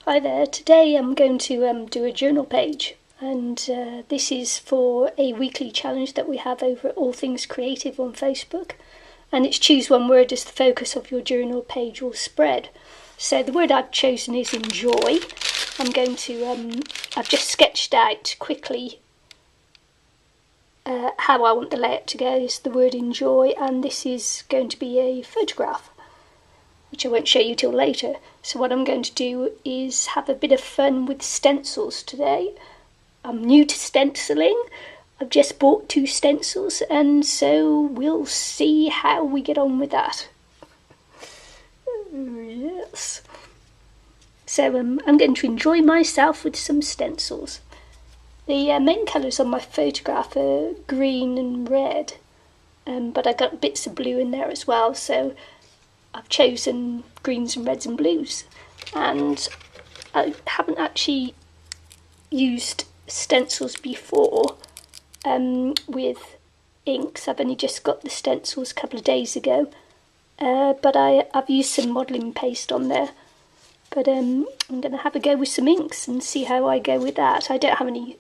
Hi there, today I'm going to do a journal page, and this is for a weekly challenge that we have over at All Things Creative on Facebook, and it's choose one word as the focus of your journal page or spread. So the word I've chosen is enjoy. I've just sketched out quickly how I want the layout to go. Is the word enjoy, and this is going to be a photograph, which I won't show you till later. So what I'm going to do is have a bit of fun with stencils today. I'm new to stenciling. I've just bought 2 stencils, and so we'll see how we get on with that. Yes. So I'm going to enjoy myself with some stencils. The main colours on my photograph are green and red, but I got bits of blue in there as well, so I've chosen greens and reds and blues. And I haven't actually used stencils before with inks. I've only just got the stencils a couple of days ago, but I've used some modelling paste on there. But I'm going to have a go with some inks and see how I go with that. I don't have any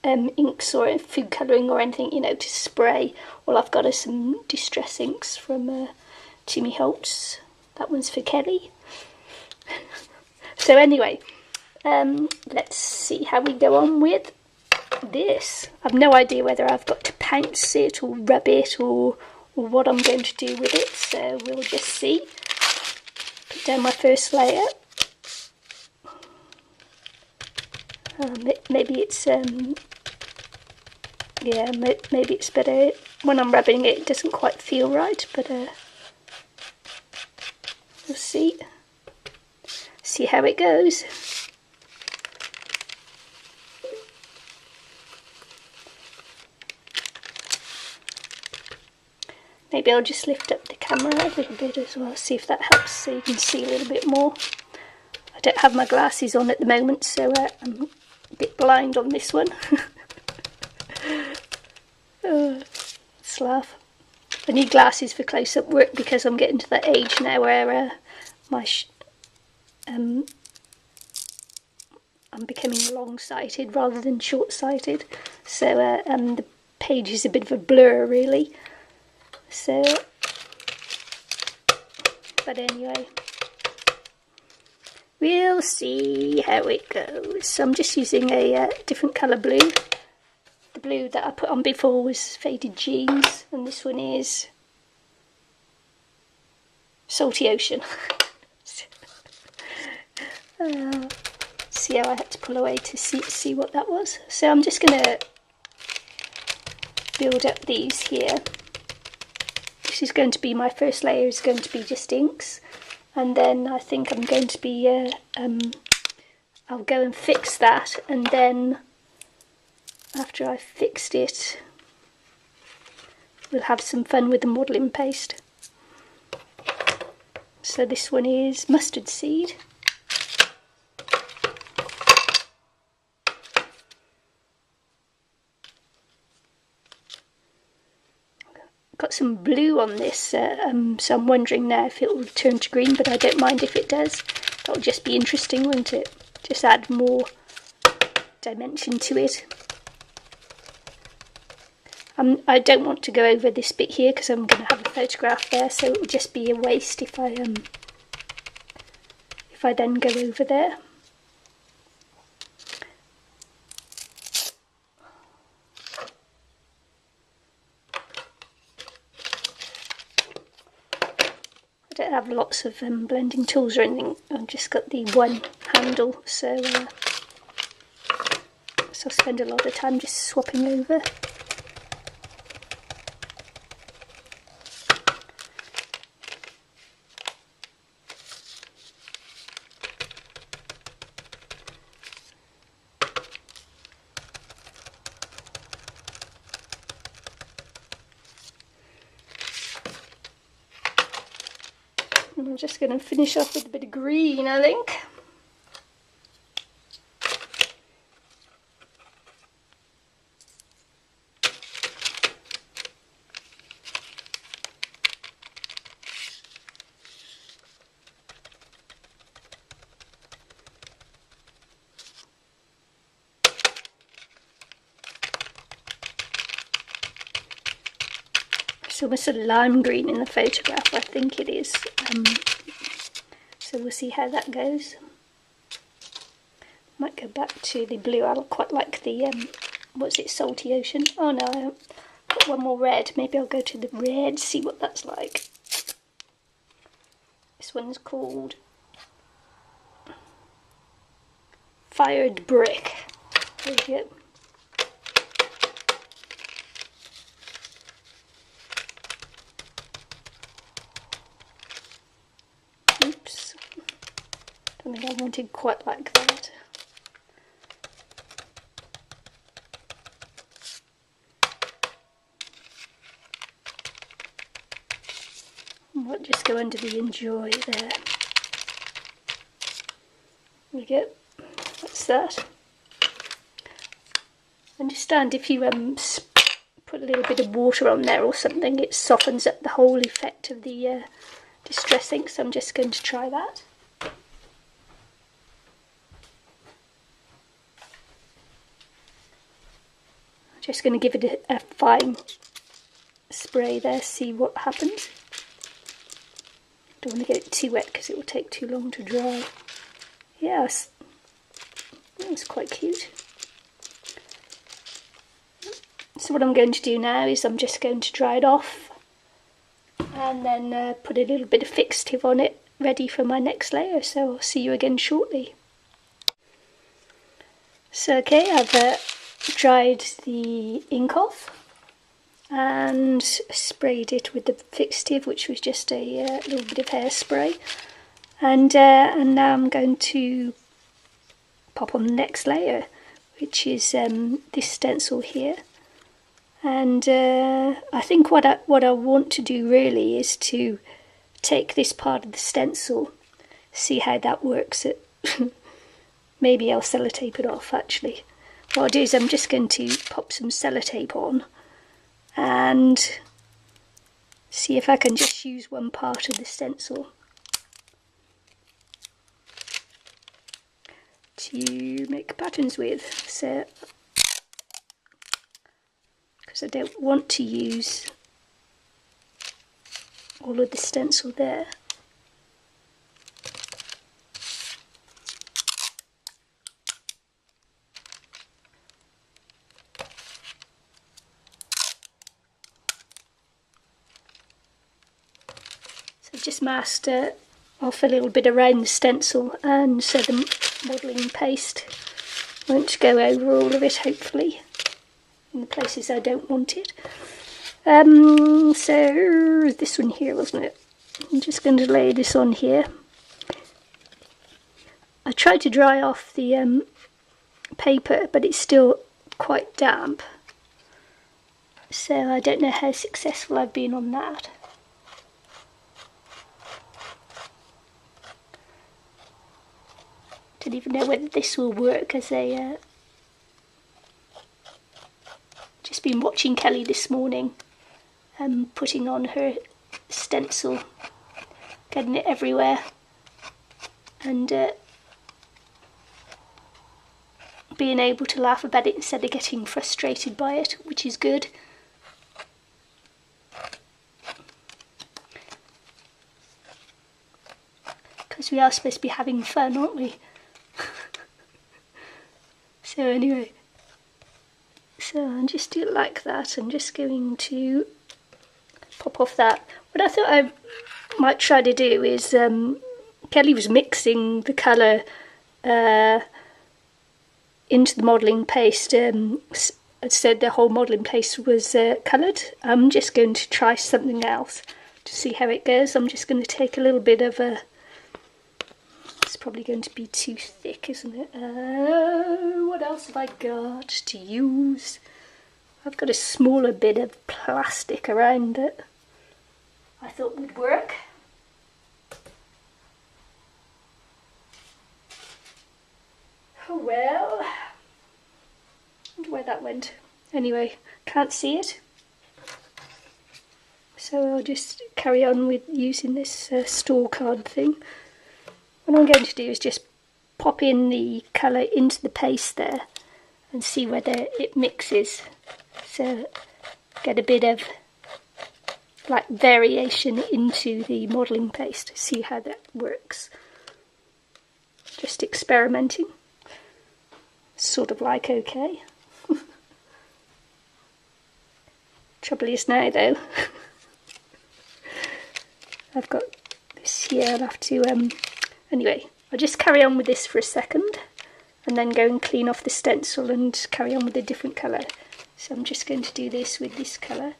inks or food colouring or anything, to spray. All I've got are some distress inks from Timmy Holtz. That one's for Kelly. So anyway, let's see how we go on with this. I've no idea whether I've got to pounce it or rub it or what I'm going to do with it, so we'll just see. Put down my first layer. Maybe it's maybe it's better when I'm rubbing it. It doesn't quite feel right, but we'll see how it goes. Maybe I'll just lift up the camera a little bit as well, see if that helps, so you can see a little bit more. I don't have my glasses on at the moment, so I'm a bit blind on this one. Let's laugh. I need glasses for close-up work because I'm getting to that age now where I'm becoming long-sighted rather than short-sighted, so the page is a bit of a blur really. So, but anyway, we'll see how it goes. So I'm just using a different colour blue. The blue that I put on before was Faded Jeans, and this one is Salty Ocean. See how I had to pull away to see what that was. So I'm just going to build up these here. This is going to be my first layer, is going to be just inks, and then I think I'm going to be I'll go and fix that, and then after I've fixed it we'll have some fun with the modelling paste. So this one is Mustard Seed. Got some blue on this, so I'm wondering now if it will turn to green, but I don't mind if it does. That'll just be interesting, won't it? Just add more dimension to it. I don't want to go over this bit here because I'm going to have a photograph there, so it would just be a waste if I then go over there. I don't have lots of blending tools or anything. I've just got the one handle, so I spend a lot of time just swapping over. And I'm just going to finish off with a bit of green, I think. It's almost a lime green in the photograph, I think it is. So we'll see how that goes. Might go back to the blue. I quite like the, what's it, Salty Ocean? Oh no, I haven't got one more red. Maybe I'll go to the red, see what that's like. This one's called Fired Brick. There you go. Oops. Don't think I wanted quite like that. I might just go under the Enjoy there. There we go. That's that. Understand if you put a little bit of water on there or something, it softens up the whole effect of the Distress ink, so I'm just going to try that. I'm just going to give it a fine spray there, see what happens. Don't want to get it too wet because it will take too long to dry. Yes, that was quite cute. So what I'm going to do now is I'm just going to dry it off and then put a little bit of fixative on it, ready for my next layer. So I'll see you again shortly. So okay, I've dried the ink off and sprayed it with the fixative, which was just a little bit of hairspray, and now I'm going to pop on the next layer, which is this stencil here. And I think what I want to do really is to take this part of the stencil, see how that works. Maybe I'll sellotape it off actually. What I'll do is I'm just going to pop some sellotape on and see if I can just use one part of the stencil to make patterns with. So, because I don't want to use all of the stencil there. So I've just masked off a little bit around the stencil, and so the modelling paste won't go over all of it, hopefully, in the places I don't want it. So this one here, wasn't it? I'm just going to lay this on here. I tried to dry off the paper, but it's still quite damp. So I don't know how successful I've been on that. Don't even know whether this will work as a... Just been watching Kelly this morning, putting on her stencil, getting it everywhere, and being able to laugh about it instead of getting frustrated by it, which is good. Because we are supposed to be having fun, aren't we? So anyway, so I'll just do it like that. I'm just going to pop off that. What I thought I might try to do is, Kelly was mixing the colour into the modelling paste, so the whole modelling paste was coloured. I'm just going to try something else to see how it goes. I'm just going to take a little bit of a... It's probably going to be too thick, isn't it? What else have I got to use? I've got a smaller bit of plastic around it I thought would work. Oh well, I wonder where that went. Anyway, can't see it. So I'll just carry on with using this store card thing. What I'm going to do is just pop in the colour into the paste there and see whether it mixes. So get a bit of like variation into the modelling paste, see how that works. Just experimenting. Sort of like okay. Trouble is now though, I've got this here, I'll have to, anyway, I'll just carry on with this for a second and then go and clean off the stencil and carry on with a different colour. So I'm just going to do this with this colour.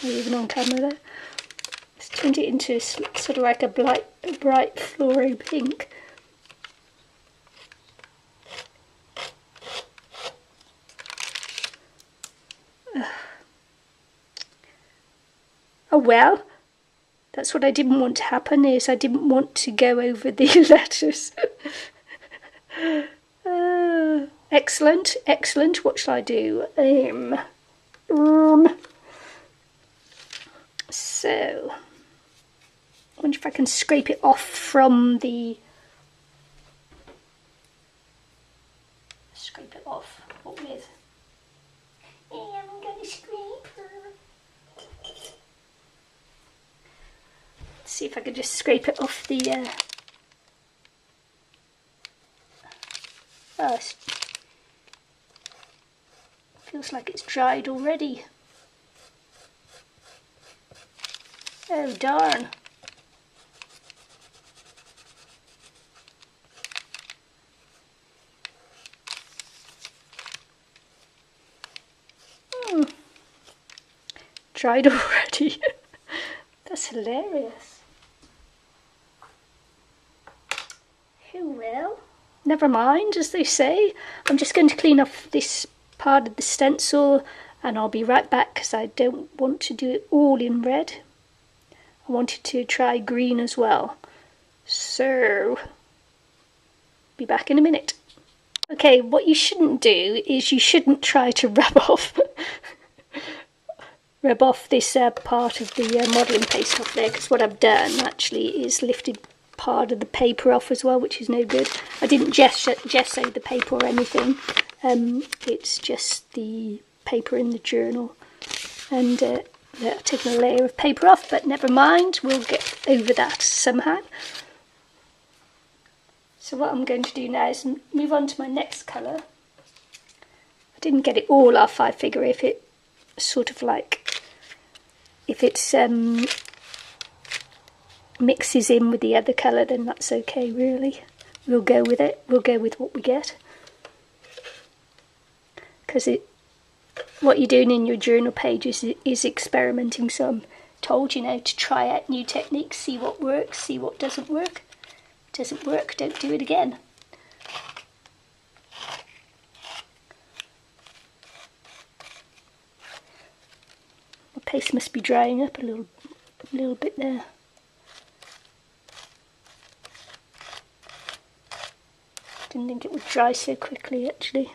Even on camera there. It's turned it into sort of like a bright fluoro pink. Oh well, that's what I didn't want to happen, is I didn't want to go over the letters. Excellent, excellent. What shall I do? So, I wonder if I can scrape it off from the... Scrape it off. What with? I'm going to scrape. Let's see if I can just scrape it off the... Oh, feels like it's dried already. Oh darn. Dried already. That's hilarious. Oh well, never mind, as they say. I'm just going to clean off this part of the stencil and I'll be right back because I don't want to do it all in red. I wanted to try green as well. So, be back in a minute. Okay, what you shouldn't do is you shouldn't try to rub off this part of the modelling paste off there, because what I've done actually is lifted part of the paper off as well, which is no good. I didn't gesso the paper or anything. It's just the paper in the journal, and I've taken a layer of paper off, but never mind, we'll get over that somehow. So what I'm going to do now is move on to my next colour. I didn't get it all off. I figure if it sort of like, if it's mixes in with the other colour, then that's okay really. We'll go with it, we'll go with what we get. Because what you're doing in your journal pages is experimenting, so I'm told, you know, to try out new techniques, see what works, see what doesn't work. If it doesn't work, don't do it again. My paste must be drying up a little bit there. Didn't think it would dry so quickly actually.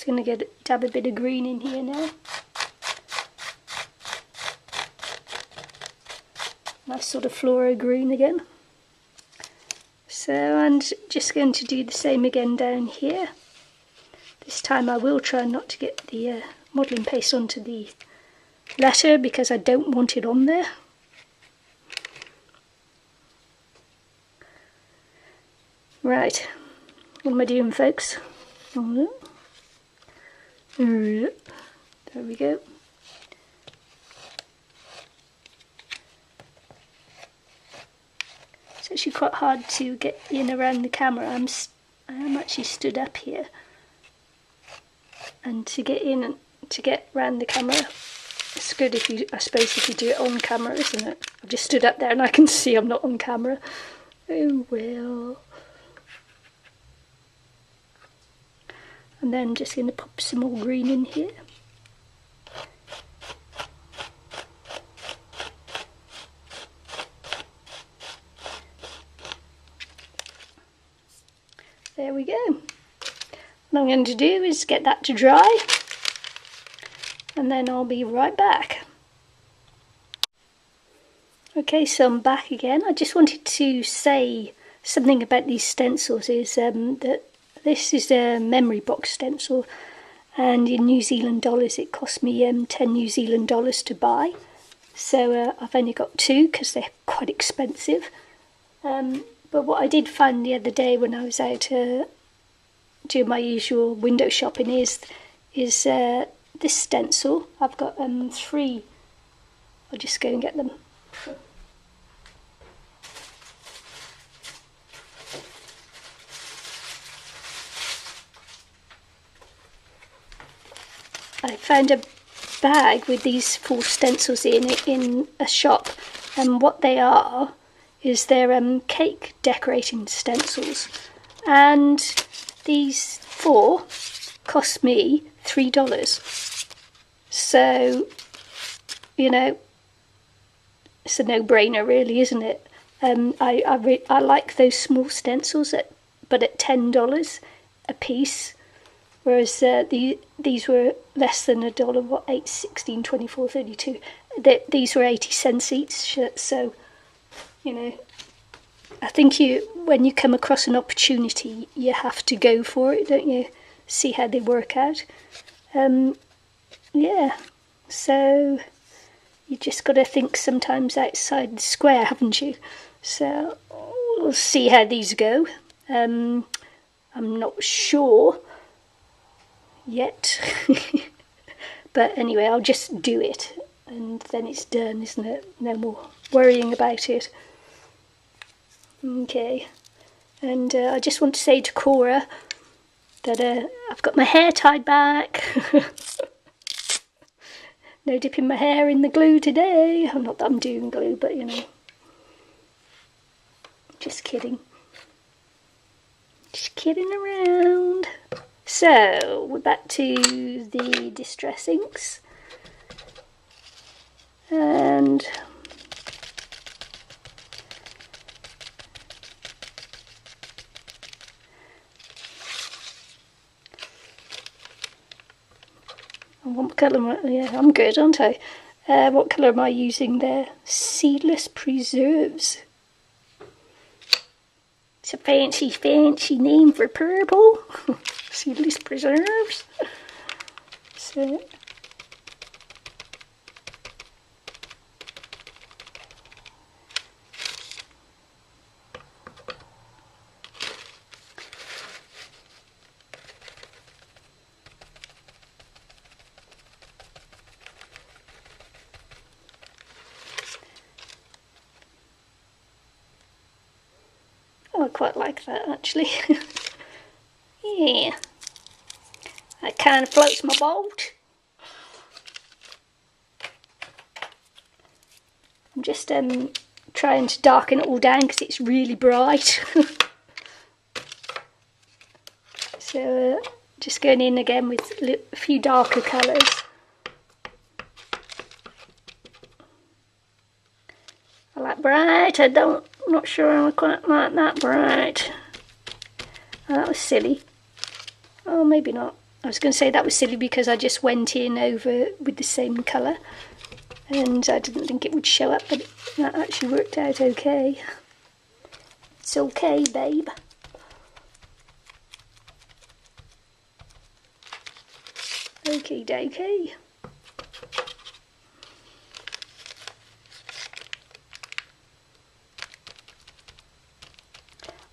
Going to dab a bit of green in here now. Nice sort of fluoro green again. So I'm just going to do the same again down here. This time I will try not to get the modelling paste onto the letter because I don't want it on there. Right, what am I doing, folks? There we go. It's actually quite hard to get in around the camera. I am actually stood up here, and to get in and to get around the camera, it's good if you, I suppose, if you do it on camera, isn't it? I've just stood up there and I can see I'm not on camera. Oh well. And then just going to pop some more green in here. There we go. What I'm going to do is get that to dry, and then I'll be right back. Okay, so I'm back again. I just wanted to say something about these stencils is that this is a memory box stencil, and in New Zealand dollars it cost me 10 New Zealand dollars to buy. So I've only got two because they're quite expensive. But what I did find the other day when I was out doing my usual window shopping is this stencil. I've got three. I'll just go and get them. I found a bag with these 4 stencils in a shop, and what they are is they're cake decorating stencils, and these 4 cost me $3. So, you know, it's a no-brainer really, isn't it? I like those small stencils, but at $10 a piece, whereas these were less than $1. What, 8, 16, 24, 32? These were 80 cents each. So, you know, I think when you come across an opportunity, you have to go for it, don't you? See how they work out. Yeah. So you just got to think sometimes outside the square, haven't you? So we'll see how these go. I'm not sure yet. But anyway, I'll just do it and then it's done, isn't it? No more worrying about it. Okay. And I just want to say to Cora that I've got my hair tied back. No dipping my hair in the glue today. Not that I'm doing glue, but you know. Just kidding. Just kidding around. So, we're back to the Distress inks. And what colour yeah, I'm good, aren't I? What colour am I using there? Seedless Preserves. It's a fancy name for purple. Seedless Preserves. So I quite like that actually. Yeah, that kind of floats my boat. I'm just trying to darken it all down because it's really bright. So just going in again with a few darker colours. I like bright. I'm not sure I quite like that bright. Oh, that was silly. Oh, maybe not. I was going to say that was silly because I just went in over with the same colour and I didn't think it would show up, but that actually worked out okay. It's okay, babe. Okie dokie.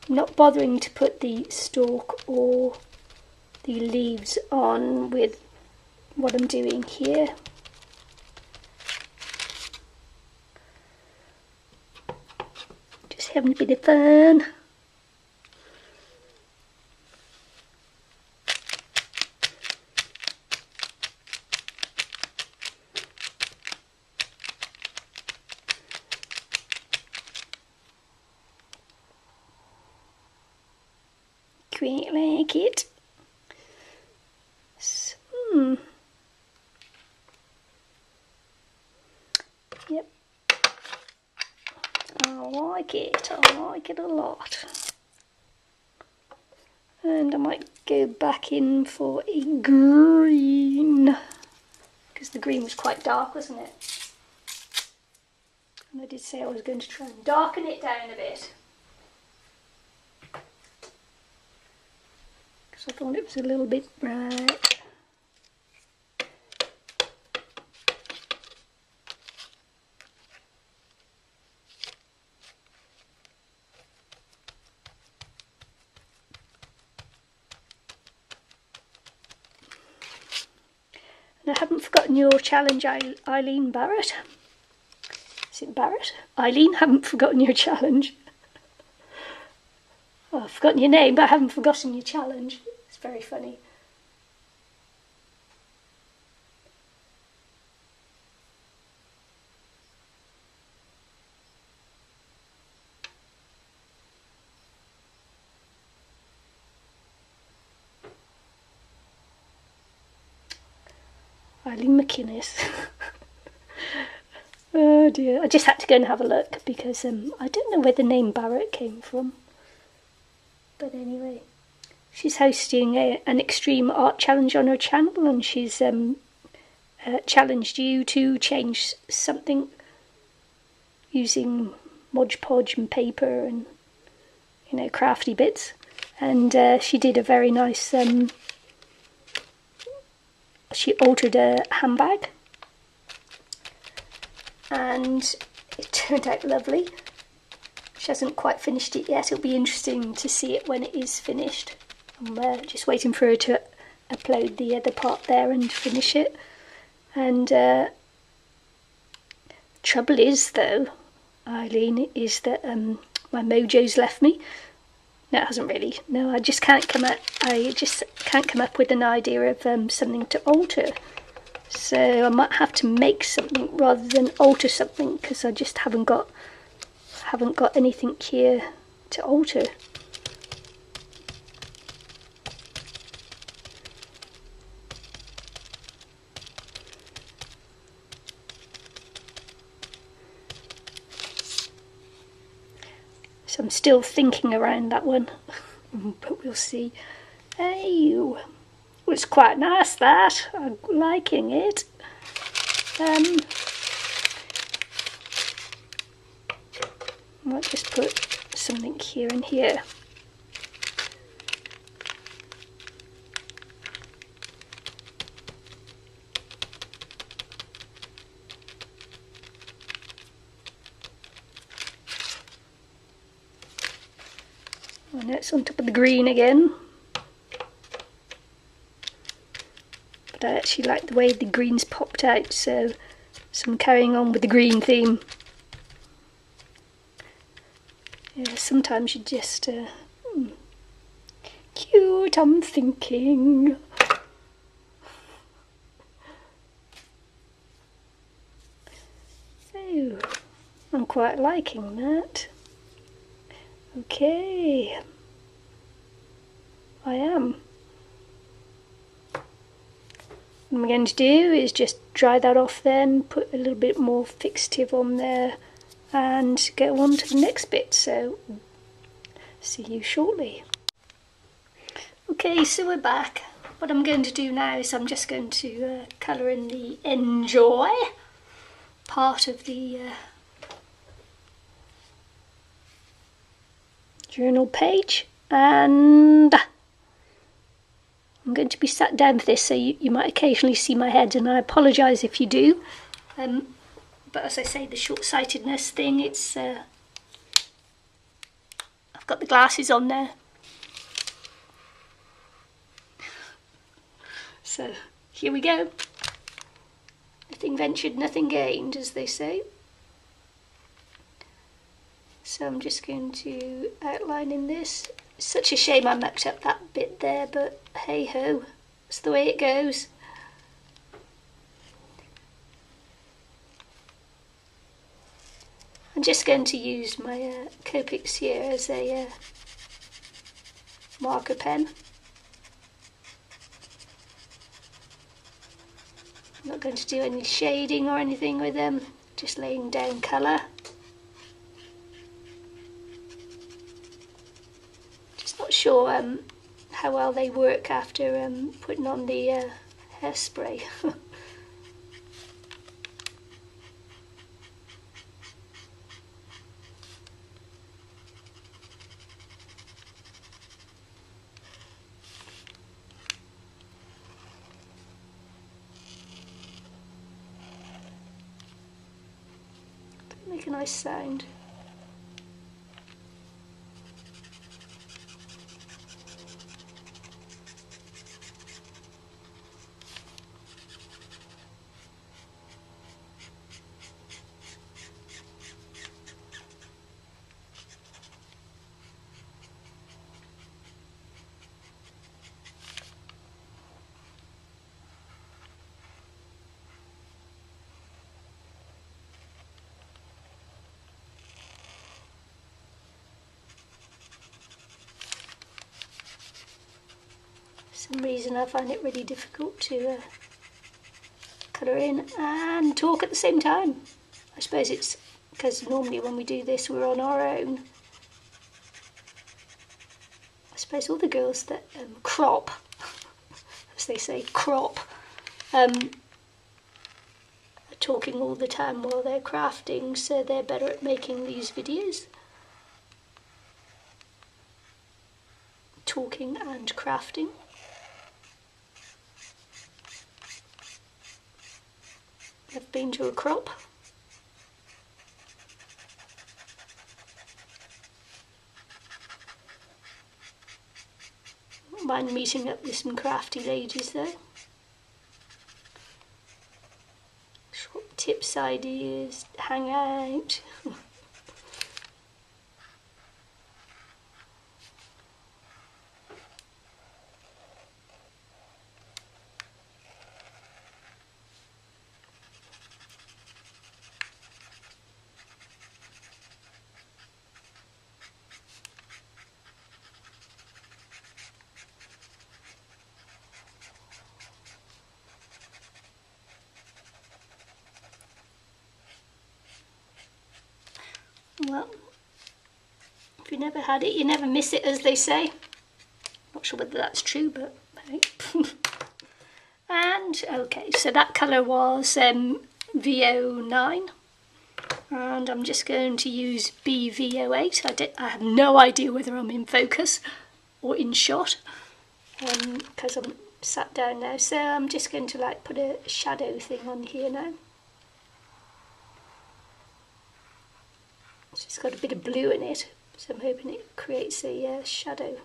I'm not bothering to put the stalk or the leaves on with what I'm doing here. Just having a bit of fun. Quite like it. Yep. I like it a lot. And I might go back in for a green, because the green was quite dark, wasn't it? And I did say I was going to try and darken it down a bit, because I thought it was a little bit bright. And I haven't forgotten your challenge, Eileen Barrett. Is it Barrett? Eileen, haven't forgotten your challenge. Oh, I've forgotten your name, but I haven't forgotten your challenge. It's very funny. Eileen McInnes. Oh dear, I just had to go and have a look because I don't know where the name Barrett came from. But anyway, she's hosting an extreme art challenge on her channel, and she's challenged you to change something using Mod Podge and paper and, you know, crafty bits. And she did a very nice, she altered a handbag, and it turned out lovely. She hasn't quite finished it yet. It'll be interesting to see it when it is finished. I'm just waiting for her to upload the other part there and finish it. And trouble is, though, Eileen, is that my mojo's left me. No, it hasn't really. No, I just can't come up with an idea of something to alter. So I might have to make something rather than alter something, because I just haven't got anything here to alter. So I'm still thinking around that one, but we'll see. Hey, it's quite nice that. I'm liking it. I might just put something here and here. Oh no, it's on top of the green again. But I actually like the way the greens popped out, so I'm carrying on with the green theme. Yeah, sometimes you just cute, I'm thinking. Oh, I'm quite liking that. Okay, I am. What I'm going to do is just dry that off then, put a little bit more fixative on there, and go on to the next bit. So, see you shortly. Okay, so we're back. What I'm going to do now is I'm just going to colour in the enjoy part of the journal page, and I'm going to be sat down for this, so you might occasionally see my head, and I apologise if you do. But as I say, the short-sightedness thing, it's I've got the glasses on there. So here we go. Nothing ventured, nothing gained, as they say. So I'm just going to outline in this. It's such a shame I mucked up that bit there, but hey ho, that's the way it goes. I'm just going to use my Copics here as a marker pen. I'm not going to do any shading or anything with them, just laying down colour. Just not sure how well they work after putting on the hairspray. make a nice sound. For some reason I find it really difficult to colour in and talk at the same time. I suppose it's because normally when we do this we're on our own. I suppose all the girls that crop, as they say, crop, are talking all the time while they're crafting, so they're better at making these videos. Talking and crafting. I've been to a crop. Wouldn't mind meeting up with some crafty ladies though. Short tips, ideas, hang out. Well, if you never had it, you never miss it, as they say. Not sure whether that's true, but hey. And okay, so that colour was VO9, and I'm just going to use BVO8. I have no idea whether I'm in focus or in shot, because I'm sat down now. So I'm just going to like put a shadow thing on here now. It's got a bit of blue in it, so I'm hoping it creates a shadow.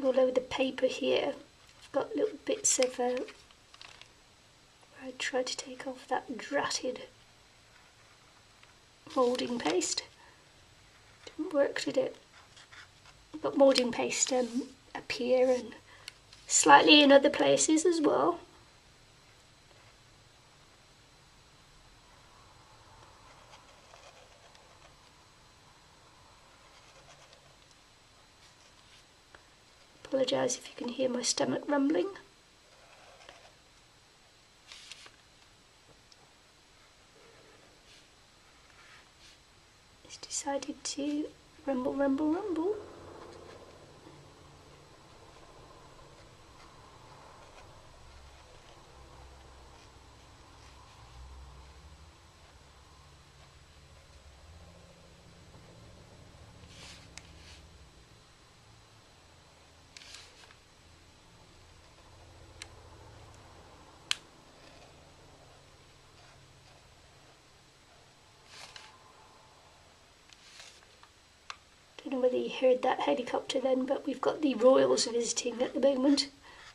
All over the paper here, I've got little bits of where I tried to take off that dratted moulding paste. Didn't work, did it? But moulding paste up here and slightly in other places as well. Apologise if you can hear my stomach rumbling. It's decided to rumble, rumble, rumble. Don't know whether you heard that helicopter then, but we've got the royals visiting at the moment,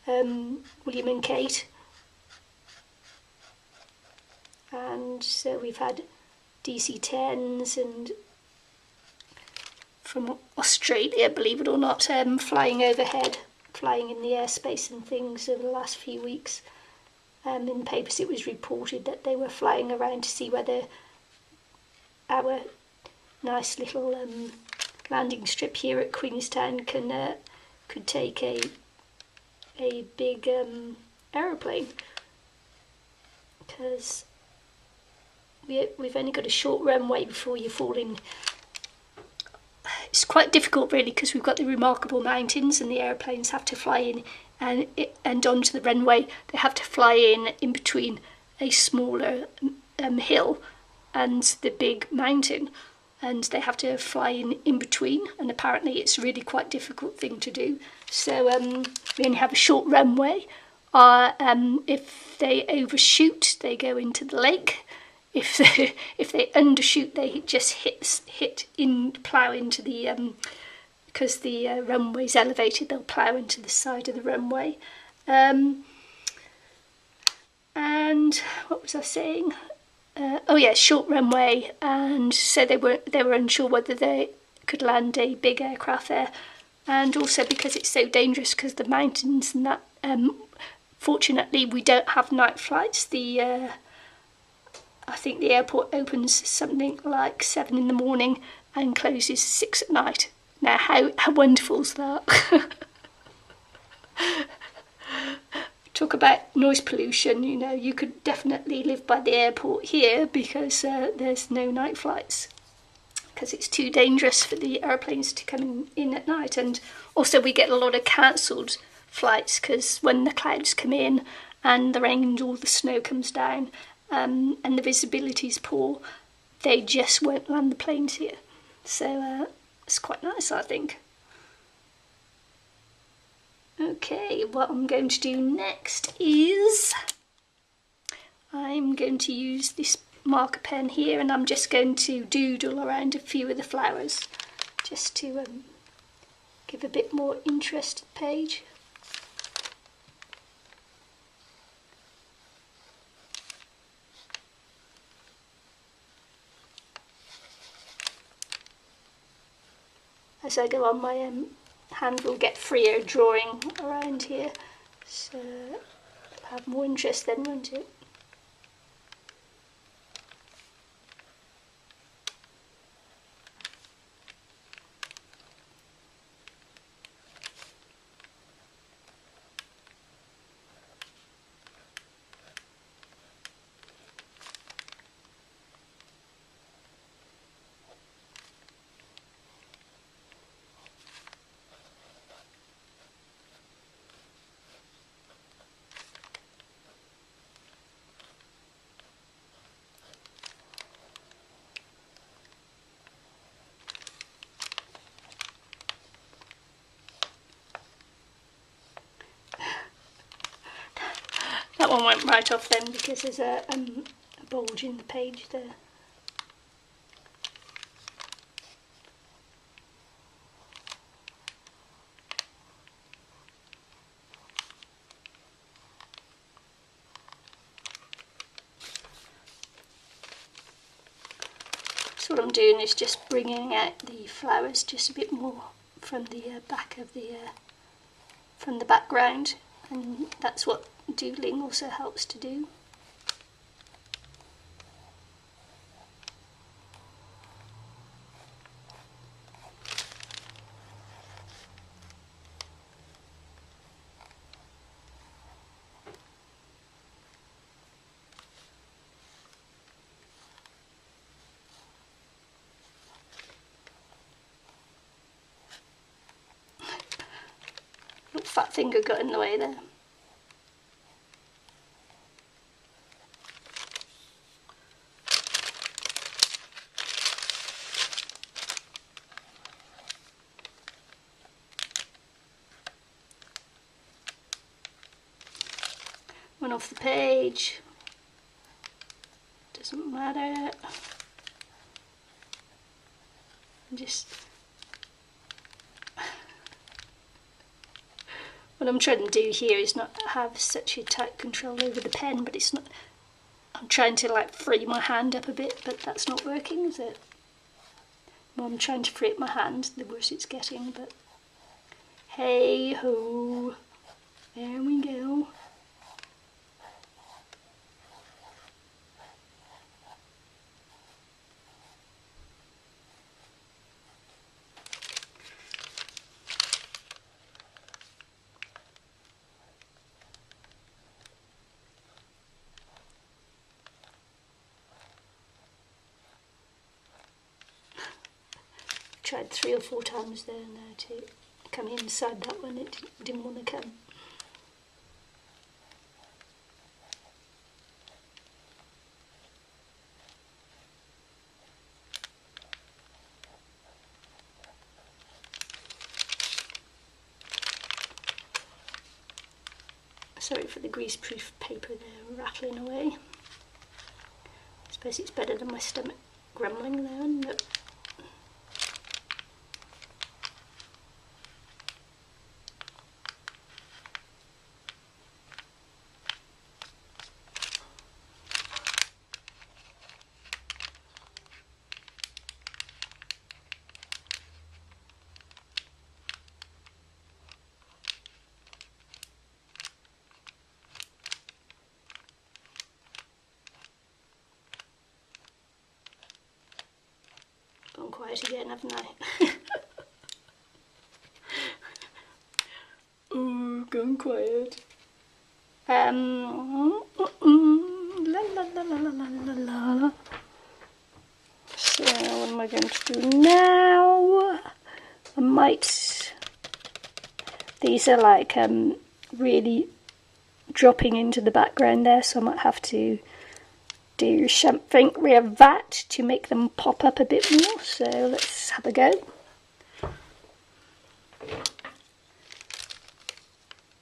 William and Kate, and so we've had DC-10s and from Australia, believe it or not, flying overhead, flying in the airspace and things over the last few weeks. In the papers it was reported that they were flying around to see whether our nice little landing strip here at Queenstown could take a big aeroplane, because we've only got a short runway before you fall in. It's quite difficult really, because we've got the remarkable mountains and the aeroplanes have to fly in and onto the runway. They have to fly in between a smaller hill and the big mountain, and they have to fly in between, and apparently it's a really quite difficult thing to do. So we only have a short runway. If they overshoot, they go into the lake. if they undershoot, they just plough into the because the runway's elevated, they'll plough into the side of the runway. And what was I saying? Oh yeah, short runway, and so they were unsure whether they could land a big aircraft there, and also because it's so dangerous because the mountains and that. Fortunately, we don't have night flights. I think the airport opens something like 7 in the morning and closes 6 at night. Now, how wonderful is that? Talk about noise pollution, you know, you could definitely live by the airport here because there's no night flights because it's too dangerous for the airplanes to come in at night. And also we get a lot of cancelled flights because when the clouds come in and the rain and all the snow comes down and the visibility is poor, they just won't land the planes here. So it's quite nice, I think. Okay, what I'm going to do next is I'm going to use this marker pen here, and I'm just going to doodle around a few of the flowers just to give a bit more interest to the page. As I go on, my hand will get freer drawing around here, so I'll have more interest then, won't it? That one went right off then because there's a bulge in the page there. So what I'm doing is just bringing out the flowers just a bit more from the back of the from the background, and that's what doodling also helps to do. Little fat finger got in the way there. One off the page, doesn't matter. Just what I'm trying to do here is not have such a tight control over the pen, but it's not. I'm trying to like free my hand up a bit, but that's not working, is it? Well, I'm trying to free up my hand, the worse it's getting, but hey ho, there we go. Tried 3 or 4 times there now to come inside that one, it didn't want to come. Sorry for the greaseproof paper there rattling away. suppose it's better than my stomach grumbling there, isn't it? Gone quiet again, haven't I? Oh, gone quiet. La la la la la la la la. So what am I going to do now? I might. These are like really dropping into the background there, so I might have to do something with that to make them pop up a bit more. So let's have a go.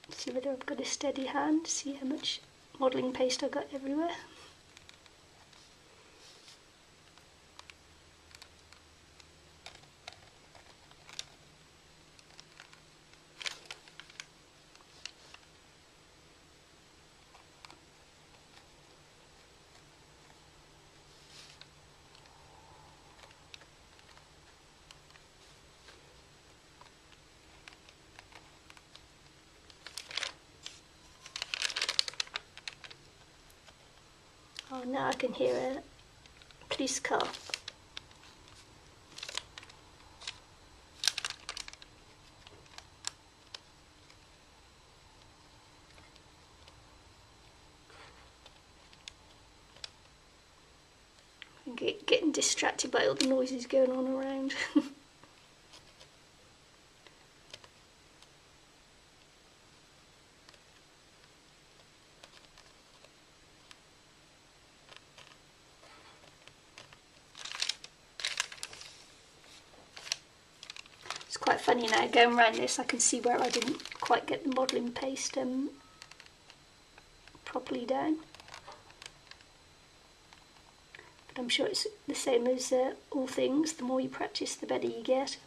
See whether I've got a steady hand, see how much modelling paste I've got everywhere. Oh, now I can hear a police car. I'm getting distracted by all the noises going on around. It's quite funny now, going around this I can see where I didn't quite get the modelling paste properly down. But I'm sure it's the same as all things, the more you practice the better you get.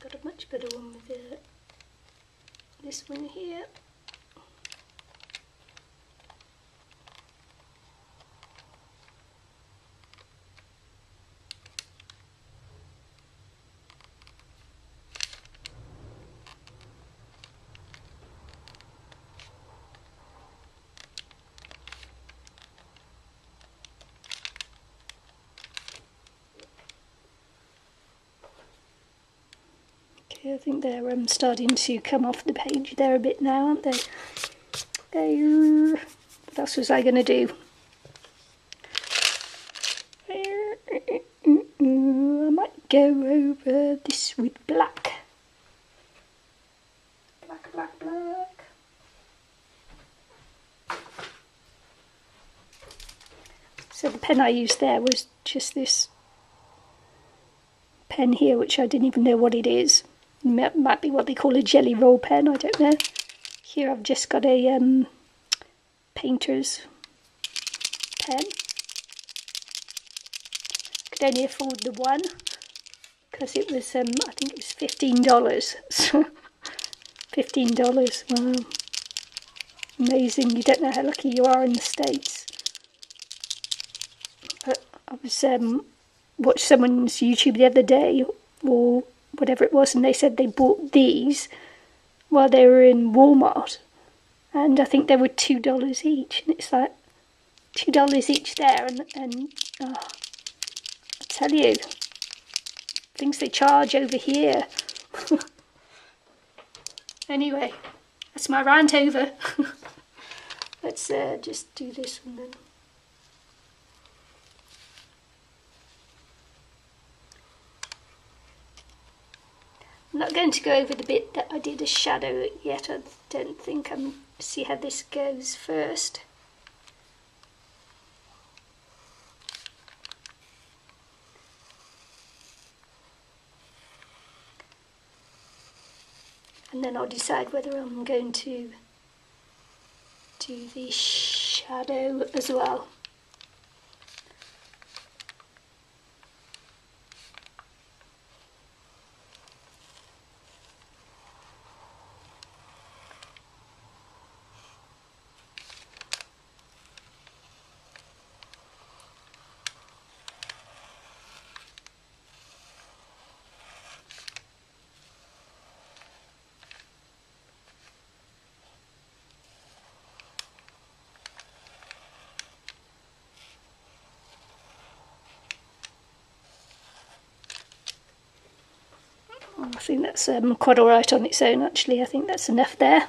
Got a much better one with this one here. I think they're starting to come off the page there a bit now, aren't they? What else was I going to do? I might go over this with black. Black. pen I used there was just this pen here, which I didn't even know what it is. It might be what they call a jelly roll pen, I don't know. Here I've just got a painter's pen. Could only afford the one because it was, I think it was $15. So $15, wow. Amazing, you don't know how lucky you are in the States. I was watched someone's YouTube the other day, or whatever it was, and they said they bought these while they were in Walmart, and I think they were $2 each, and it's like $2 each there, and oh, I tell you, things they charge over here. Anyway, that's my rant over. Let's just do this one then. I'm not going to go over the bit that I did a shadow yet. I don't think. See how this goes first. And then I'll decide whether I'm going to do the shadow as well. I think that's quite alright on its own actually. I think that's enough there.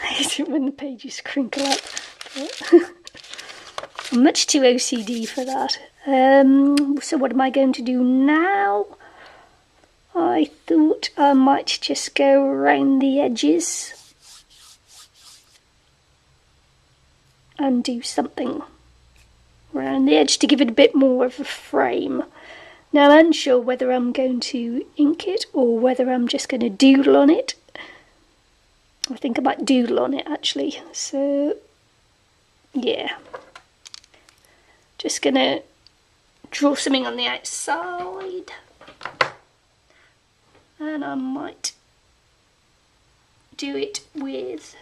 I hate it when the pages crinkle up. I'm much too OCD for that. So what am I going to do now? I thought I might just go around the edges and do something around the edge to give it a bit more of a frame. Now I'm unsure whether I'm going to ink it or whether I'm just going to doodle on it. I think I might doodle on it actually, so yeah. Just going to draw something on the outside, and I might do it with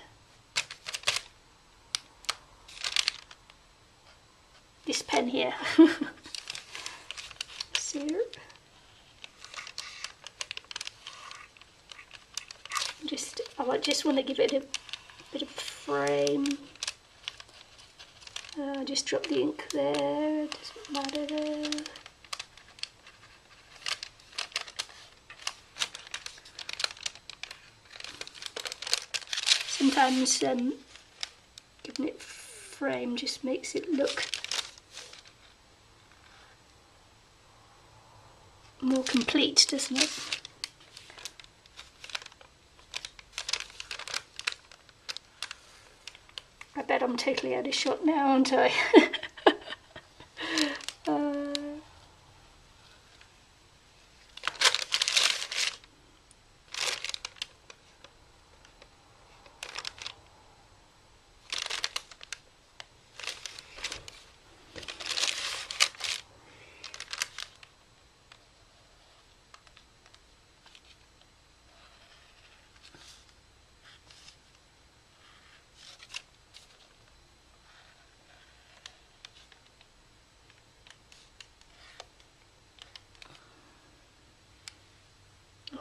this pen here. So I just want to give it a bit of frame. Just drop the ink there, doesn't matter there. Sometimes giving it frame just makes it look more complete, doesn't it? I bet I'm totally out of shot now, aren't I?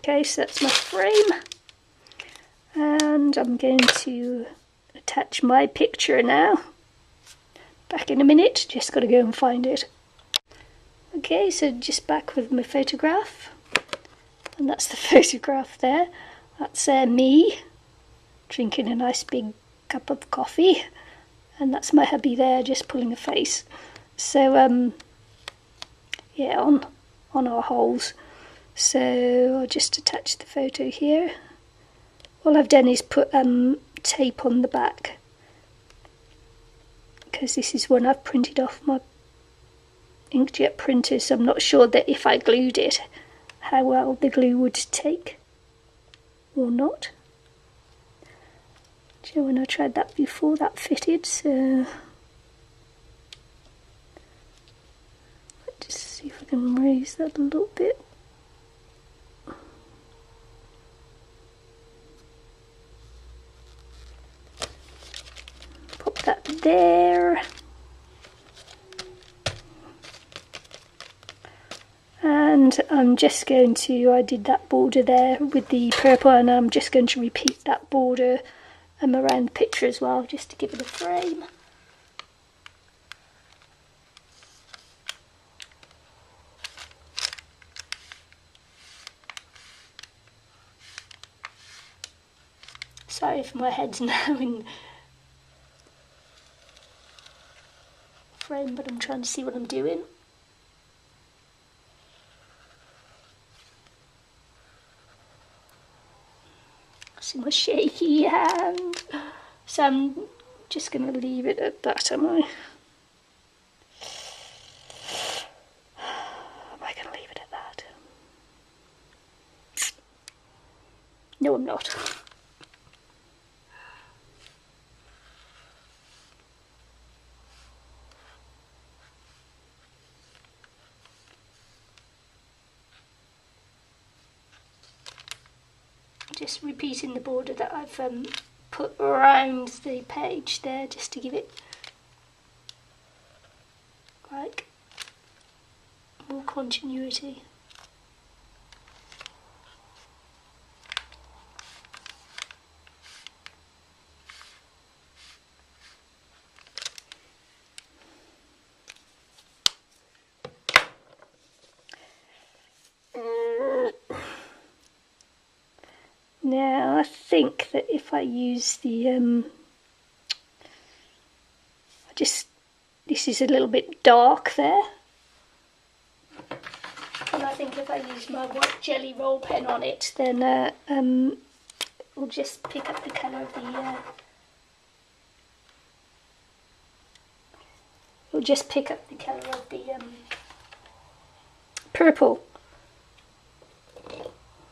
Okay, so that's my frame, and I'm going to attach my picture now. Back in a minute, just got to go and find it. Okay, so just back with my photograph, and that's the photograph there. That's me drinking a nice big cup of coffee, and that's my hubby there just pulling a face. So yeah, on our holes. So I'll just attach the photo here. all I've done is put tape on the back, because this is one I've printed off my inkjet printer, so I'm not sure that if I glued it how well the glue would take or not. Do you know, when I tried that before, that fitted, so let's just see if I can raise that a little bit. Pop that there. And I'm just going to, I did that border there with the purple, and I'm just going to repeat that border around the picture as well, just to give it a frame. Sorry if my head's now in frame, but I'm trying to see what I'm doing. See my shaky hand. So I'm just going to leave it at that, am I? Am I going to leave it at that? No, I'm not. Just repeating the border that I've put around the page there, just to give it like more continuity. Now I think that if I use the this is a little bit dark there, and I think if I use my white jelly roll pen on it, then it'll just pick up the colour of the purple.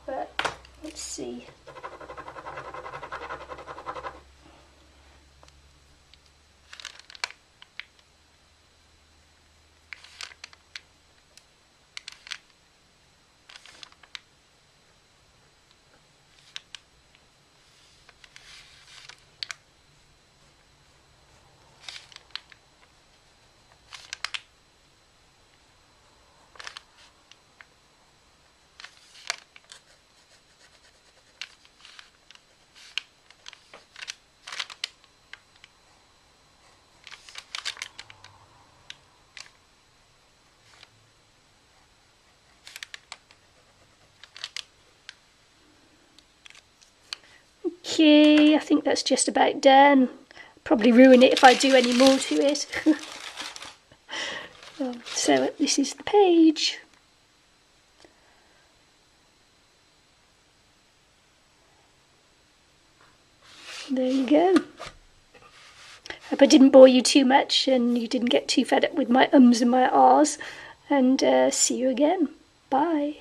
But let's see. Okay, I think that's just about done. Probably ruin it if I do any more to it. So this is the page. There you go. Hope I didn't bore you too much and you didn't get too fed up with my ums and my ahs. And see you again. Bye.